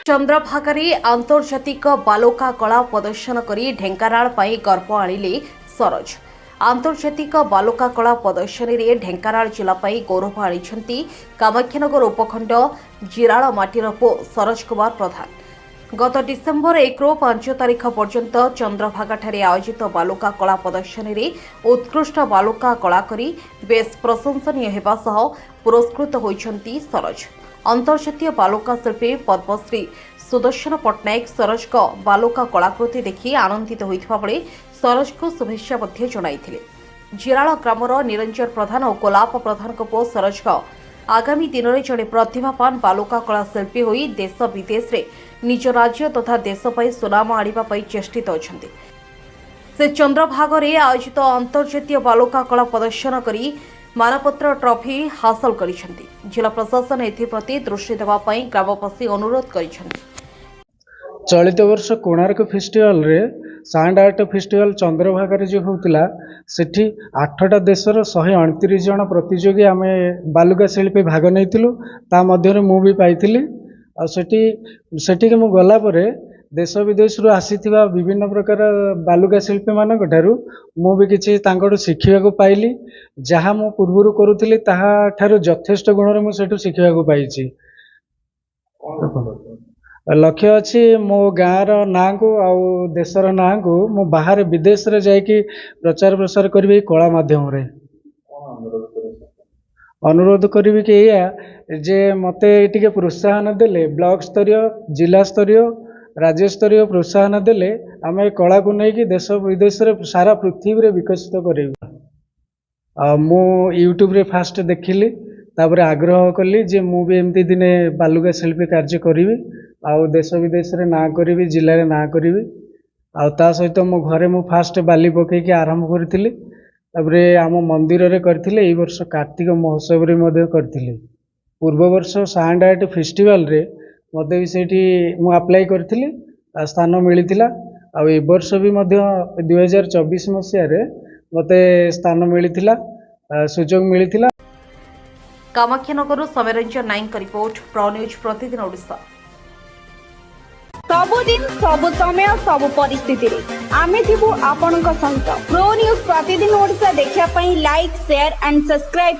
ଚନ୍ଦ୍ରଭାଗାରେ ଆନ୍ତର୍ଜାତିକ ବାଲୁକା କଳା ପ୍ରଦର୍ଶନ କରି ଢେଙ୍କାନାଳ ପାଇଁ ଗର୍ବ ଆଣିଲେ ସରୋଜ। ଆନ୍ତର୍ଜାତିକ ବାଲୁକା କଳା ପ୍ରଦର୍ଶନୀରେ ଢେଙ୍କାନାଳ ଜିଲ୍ଲା ପାଇଁ ଗୌରବ ଆଣିଛନ୍ତି କାମାକ୍ଷାନଗର ଉପଖଣ୍ଡ ଜିରାଳମାଟିର ପୁଅ ସରୋଜ କୁମାର ପ୍ରଧାନ। ଗତ ଡିସେମ୍ବର 1ରୁ 5 ତାରିଖ ପର୍ଯ୍ୟନ୍ତ ଚନ୍ଦ୍ରଭାଗାଠାରେ ଆୟୋଜିତ ବାଲୁକା କଳା ପ୍ରଦର୍ଶନୀରେ ଉତ୍କୃଷ୍ଟ ବାଲୁକା କଳା କରି ବେଶ୍ ପ୍ରଶଂସନୀୟ ହେବା ସହ ପୁରସ୍କୃତ ହୋଇଛନ୍ତି ସରୋଜ। अंतर्जातीय बालुका शिल्पी पद्मश्री सुदर्शन पट्टनायक सरोज को बालुका कलाकृति देखि आनंदित होइथिबा बेले सरोज को शुभेच्छा जणाइथिले। जिराल ग्रामर निरंजन प्रधान और गोलाप प्रधान को पुओ सरोज को आगामी दिन में जड़े प्रतिभावान बालुका कला शिल्पी होई देश विदेश रे निज राज्य तथा देश पई सुनाम आनिबा पई चेष्टित अछंती। से चंद्रभागरे आयोजित अंतर्जातीय बालुका कला प्रदर्शन करी मानपत्र ट्रॉफी हासिल करिसेंती। जिला प्रशासन एथिप्रति दृष्टि देवा पई ग्रामवासी अनुरोध करिसेंती। चलित वर्ष कोणार्क फेस्टिवल रे साउंड आर्ट फेस्टिवल चंद्रभागा जो होता सेठी 8टा देशर 129 जन प्रतियोगी आम बालुका शिल्पी भाग नहीं ता मध्य मु भी पाई सेठी मु गला परे देश विदेश रू आसीथिबा विभिन्न प्रकार बालुका शिल्पी मानक ठारू मु भी किछि तांकटू शिखिबा को पाइली। जहाँ मु पूर्वरु करूथिली ताहा ठारू यथेष्ट गुण रे मु सेठू शिखिबा को पाइछि। लक्ष्य अच्छी मो गाँव ना को आउ देशर ना को मु बाहर विदेश रे जाइकी प्रचार प्रसार करी कला माध्यम रे अनुरोध करी कि जे मते टिके प्रोत्साहन देले ब्लॉक स्तरीय जिला स्तरीय राज्य स्तरीय प्रोत्साहन देले आम कला को लेकिन देश विदेश रे सारा पृथ्वी रे विकसित करेबा। मु यूट्यूब रे फास्ट देखिली तापर आग्रह कली जे मु भी एमती दिने बालुका शिल्पी कार्य करी आउ देश विदेश रे ना करी जिले रे ना करी ता सहित मो घरे मु फास्ट बाली पकईकी आरंभ करी तापरे आम मंदिर रे करथिले। एई वर्ष कार्तिक महोत्सव रे मध्य करथिले। पूर्व वर्ष साउंड आर्ट फेस्टिवल रे मते भी सेठी मु अप्लाई करथिली स्थान मिलिथिला। आ ए वर्ष भी मध्य 2024 मसिया रे मते स्थान मिलिथिला सुजोग मिलिथिला। Kamakhyanagar Soumyaranjan Naik report pro news प्रतिदिन ओडिशा। सबुदिन सबु समय सबु परिस्थिति रे आमे थिबु आपनक सहित प्रो न्यूज प्रतिदिन ओडिशा देखिया पई लाइक शेयर एंड सब्सक्राइब